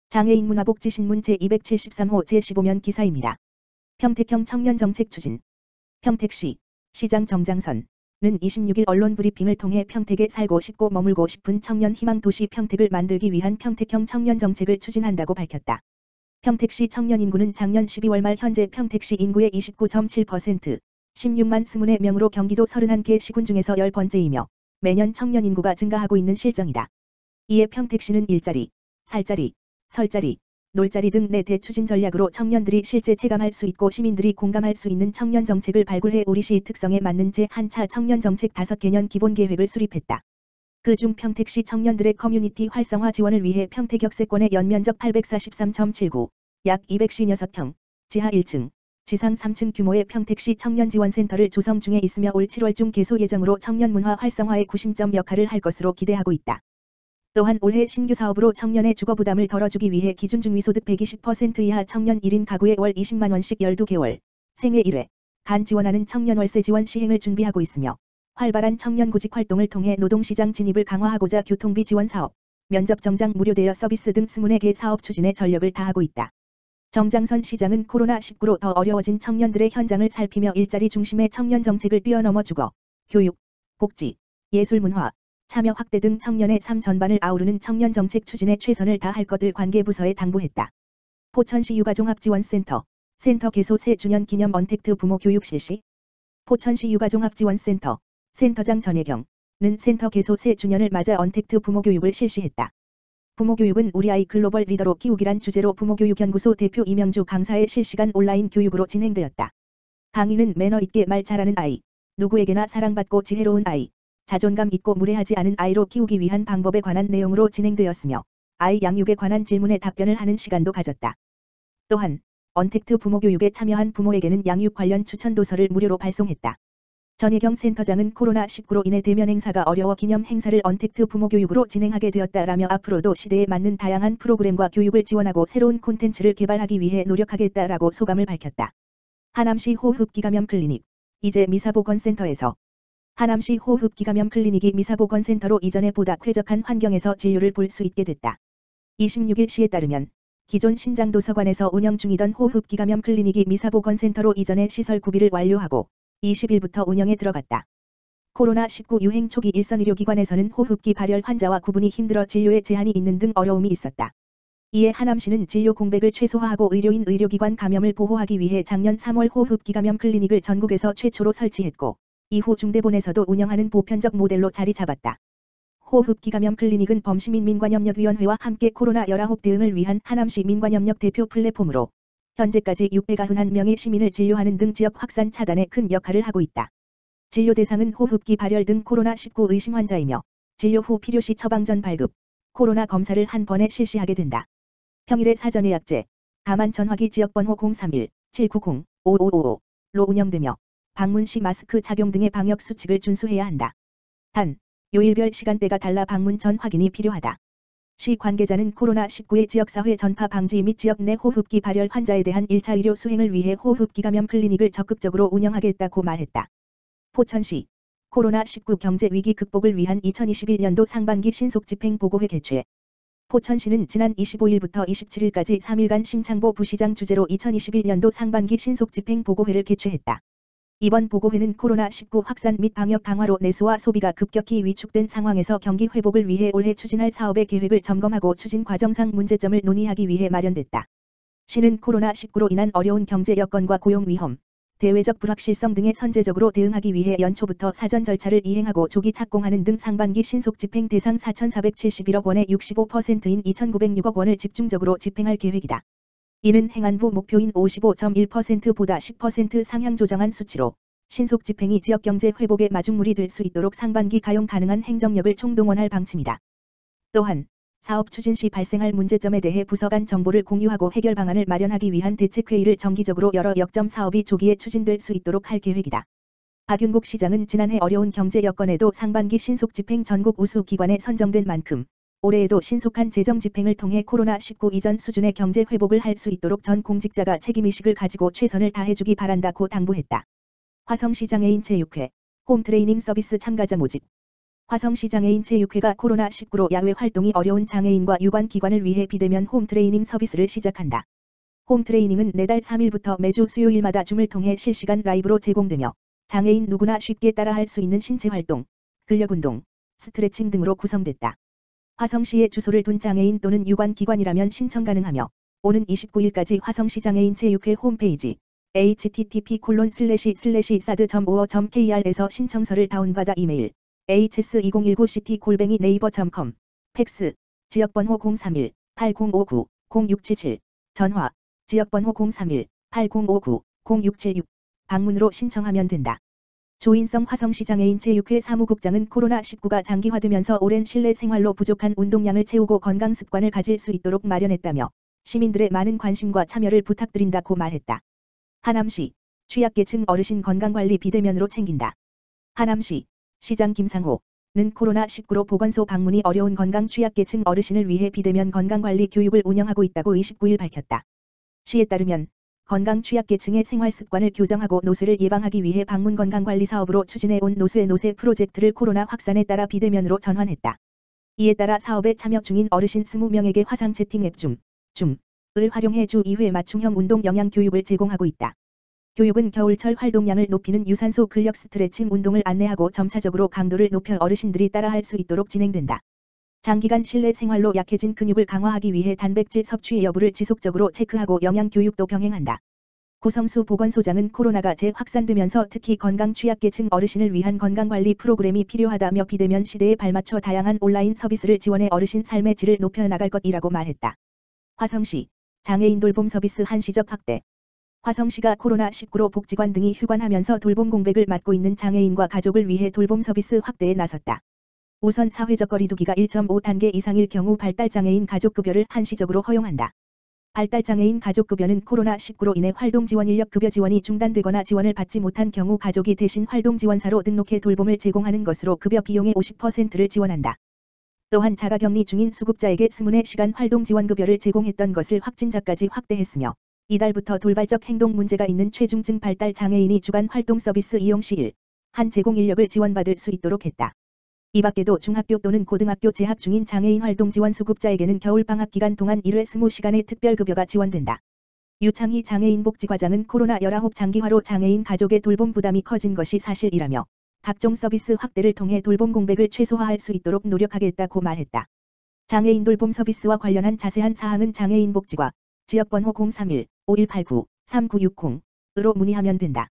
장애인 문화복지신문 제273호 제15면 기사입니다. 평택형 청년정책 추진. 평택시 시장 정장선은 26일 언론 브리핑을 통해 평택에 살고 싶고 머물고 싶은 청년 희망 도시 평택을 만들기 위한 평택형 청년정책을 추진한다고 밝혔다. 평택시 청년 인구는 작년 12월 말 현재 평택시 인구의 29.7%, 16만 24명으로 경기도 31개 시군 중에서 10번째이며 매년 청년 인구가 증가하고 있는 실정이다. 이에 평택시는 일자리, 살자리, 설자리, 놀자리 등 4대 추진 전략으로 청년들이 실제 체감할 수 있고 시민들이 공감할 수 있는 청년 정책을 발굴해 우리 시 특성에 맞는 제1차 청년 정책 5개년 기본 계획을 수립했다. 그중 평택시 청년들의 커뮤니티 활성화 지원을 위해 평택 역세권의 연면적 843.79, 약 256평, 지하 1층, 지상 3층 규모의 평택시 청년지원센터를 조성 중에 있으며 올 7월 중 개소 예정으로 청년 문화 활성화의 구심점 역할을 할 것으로 기대하고 있다. 또한 올해 신규 사업으로 청년의 주거 부담을 덜어주기 위해 기준 중위소득 120% 이하 청년 1인 가구에 월 20만원씩 12개월, 생애 1회, 간 지원하는 청년 월세 지원 시행을 준비하고 있으며 활발한 청년 구직 활동을 통해 노동시장 진입을 강화하고자 교통비 지원 사업, 면접 정장 무료 대여 서비스 등 24개 사업 추진에 전력을 다하고 있다. 정장선 시장은 코로나19로 더 어려워진 청년들의 현장을 살피며 일자리 중심의 청년 정책을 뛰어넘어 주거, 교육, 복지, 예술 문화, 참여 확대 등 청년의 삶 전반을 아우르는 청년 정책 추진에 최선을 다할 것을 관계부서에 당부했다. 포천시 육아종합지원센터, 센터 개소 새 주년 기념 언택트 부모 교육 실시. 포천시 육아종합지원센터, 센터장 전혜경은 센터 개소 새 주년을 맞아 언택트 부모 교육을 실시했다. 부모 교육은 우리 아이 글로벌 리더로 키우기란 주제로 부모교육연구소 대표 이명주 강사의 실시간 온라인 교육으로 진행되었다. 강의는 매너 있게 말 잘하는 아이, 누구에게나 사랑받고 지혜로운 아이, 자존감 있고 무례하지 않은 아이로 키우기 위한 방법에 관한 내용으로 진행되었으며 아이 양육에 관한 질문에 답변을 하는 시간도 가졌다. 또한 언택트 부모교육에 참여한 부모에게는 양육 관련 추천 도서를 무료로 발송했다. 전혜경 센터장은 코로나19로 인해 대면 행사가 어려워 기념 행사를 언택트 부모교육으로 진행하게 되었다라며 앞으로도 시대에 맞는 다양한 프로그램과 교육을 지원하고 새로운 콘텐츠를 개발하기 위해 노력하겠다라고 소감을 밝혔다. 하남시 호흡기감염 클리닉, 이제 미사보건센터에서. 하남시 호흡기감염 클리닉이 미사보건센터로 이전에 보다 쾌적한 환경에서 진료를 볼 수 있게 됐다. 26일 시에 따르면 기존 신장도서관에서 운영 중이던 호흡기감염 클리닉이 미사보건센터로 이전해 시설 구비를 완료하고 20일부터 운영에 들어갔다. 코로나19 유행 초기 일선 의료기관에서는 호흡기 발열 환자와 구분이 힘들어 진료에 제한이 있는 등 어려움이 있었다. 이에 하남시는 진료 공백을 최소화하고 의료기관 감염을 보호하기 위해 작년 3월 호흡기감염 클리닉을 전국에서 최초로 설치했고 이후 중대본에서도 운영하는 보편적 모델로 자리 잡았다. 호흡기감염 클리닉은 범시민민관협력위원회와 함께 코로나19 대응을 위한 하남시 민관협력 대표 플랫폼으로 현재까지 691명의 시민을 진료하는 등 지역 확산 차단에 큰 역할을 하고 있다. 진료 대상은 호흡기 발열 등 코로나19 의심 환자이며 진료 후 필요시 처방전 발급, 코로나 검사를 한 번에 실시하게 된다. 평일에 사전 예약제, 다만 전화기 지역번호 031-790-5555로 운영되며 방문 시 마스크 착용 등의 방역 수칙을 준수해야 한다. 단, 요일별 시간대가 달라 방문 전 확인이 필요하다. 시 관계자는 코로나19의 지역사회 전파 방지 및 지역 내 호흡기 발열 환자에 대한 1차 의료 수행을 위해 호흡기감염 클리닉을 적극적으로 운영하겠다고 말했다. 포천시 코로나19 경제 위기 극복을 위한 2021년도 상반기 신속집행 보고회 개최. 포천시는 지난 25일부터 27일까지 3일간 심창보 부시장 주재로 2021년도 상반기 신속집행 보고회를 개최했다. 이번 보고회는 코로나19 확산 및 방역 강화로 내수와 소비가 급격히 위축된 상황에서 경기 회복을 위해 올해 추진할 사업의 계획을 점검하고 추진 과정상 문제점을 논의하기 위해 마련됐다. 시는 코로나19로 인한 어려운 경제 여건과 고용 위험, 대외적 불확실성 등에 선제적으로 대응하기 위해 연초부터 사전 절차를 이행하고 조기 착공하는 등 상반기 신속 집행 대상 4,471억 원의 65%인 2,906억 원을 집중적으로 집행할 계획이다. 이는 행안부 목표인 55.1%보다 10% 상향 조정한 수치로 신속 집행이 지역경제 회복의 마중물이 될 수 있도록 상반기 가용 가능한 행정력을 총동원할 방침이다. 또한 사업 추진 시 발생할 문제점에 대해 부서 간 정보를 공유하고 해결 방안을 마련하기 위한 대책회의를 정기적으로 열어 역점 사업이 조기에 추진될 수 있도록 할 계획이다. 박윤국 시장은 지난해 어려운 경제 여건에도 상반기 신속 집행 전국 우수 기관에 선정된 만큼 올해에도 신속한 재정 집행을 통해 코로나19 이전 수준의 경제 회복을 할 수 있도록 전 공직자가 책임의식을 가지고 최선을 다해주기 바란다고 당부했다. 화성시 장애인 체육회, 홈트레이닝 서비스 참가자 모집. 화성시 장애인 체육회가 코로나19로 야외 활동이 어려운 장애인과 유관기관을 위해 비대면 홈트레이닝 서비스를 시작한다. 홈트레이닝은 내달 3일부터 매주 수요일마다 줌을 통해 실시간 라이브로 제공되며 장애인 누구나 쉽게 따라할 수 있는 신체활동, 근력운동, 스트레칭 등으로 구성됐다. 화성시에 주소를 둔 장애인 또는 유관기관이라면 신청 가능하며 오는 29일까지 화성시 장애인 체육회 홈페이지 http://sad.or.kr에서 신청서를 다운받아 이메일 hs2019city@naver.com, 팩스, 지역번호 031-8059-0677, 전화, 지역번호 031-8059-0676, 방문으로 신청하면 된다. 조인성 화성시 장애인 체육회 사무국장은 코로나19가 장기화되면서 오랜 실내 생활로 부족한 운동량을 채우고 건강 습관을 가질 수 있도록 마련했다며 시민들의 많은 관심과 참여를 부탁드린다고 말했다. 하남시, 취약계층 어르신 건강관리 비대면으로 챙긴다. 하남시, 시장 김상호는 코로나19로 보건소 방문이 어려운 건강 취약계층 어르신을 위해 비대면 건강관리 교육을 운영하고 있다고 29일 밝혔다. 시에 따르면 건강 취약계층의 생활습관을 교정하고 노쇠를 예방하기 위해 방문 건강관리 사업으로 추진해온 노쇠 프로젝트를 코로나 확산에 따라 비대면으로 전환했다. 이에 따라 사업에 참여 중인 어르신 20명에게 화상 채팅 앱 줌을 활용해 주 2회 맞춤형 운동 영양 교육을 제공하고 있다. 교육은 겨울철 활동량을 높이는 유산소 근력 스트레칭 운동을 안내하고 점차적으로 강도를 높여 어르신들이 따라할 수 있도록 진행된다. 장기간 실내 생활로 약해진 근육을 강화하기 위해 단백질 섭취의 여부를 지속적으로 체크하고 영양 교육도 병행한다. 구성수 보건소장은 코로나가 재확산되면서 특히 건강 취약계층 어르신을 위한 건강관리 프로그램이 필요하다며 비대면 시대에 발맞춰 다양한 온라인 서비스를 지원해 어르신 삶의 질을 높여 나갈 것이라고 말했다. 화성시, 장애인 돌봄 서비스 한시적 확대. 화성시가 코로나19로 복지관 등이 휴관하면서 돌봄 공백을 맞고 있는 장애인과 가족을 위해 돌봄 서비스 확대에 나섰다. 우선 사회적 거리두기가 1.5단계 이상일 경우 발달장애인 가족급여를 한시적으로 허용한다. 발달장애인 가족급여는 코로나19로 인해 활동지원 인력급여 지원이 중단되거나 지원을 받지 못한 경우 가족이 대신 활동지원사로 등록해 돌봄을 제공하는 것으로 급여 비용의 50%를 지원한다. 또한 자가격리 중인 수급자에게 20시간 활동지원급여를 제공했던 것을 확진자까지 확대했으며 이달부터 돌발적 행동 문제가 있는 최중증 발달 장애인이 주간 활동 서비스 이용 시 1한 제공 인력을 지원받을 수 있도록 했다. 이 밖에도 중학교 또는 고등학교 재학 중인 장애인 활동 지원 수급자에게는 겨울방학 기간 동안 1회 20시간의 특별급여가 지원된다. 유창희 장애인 복지과장은 코로나19 장기화로 장애인 가족의 돌봄 부담이 커진 것이 사실이라며 각종 서비스 확대를 통해 돌봄 공백을 최소화할 수 있도록 노력하겠다고 말했다. 장애인 돌봄 서비스와 관련한 자세한 사항은 장애인 복지과 지역번호 031-5189-3960으로 문의하면 된다.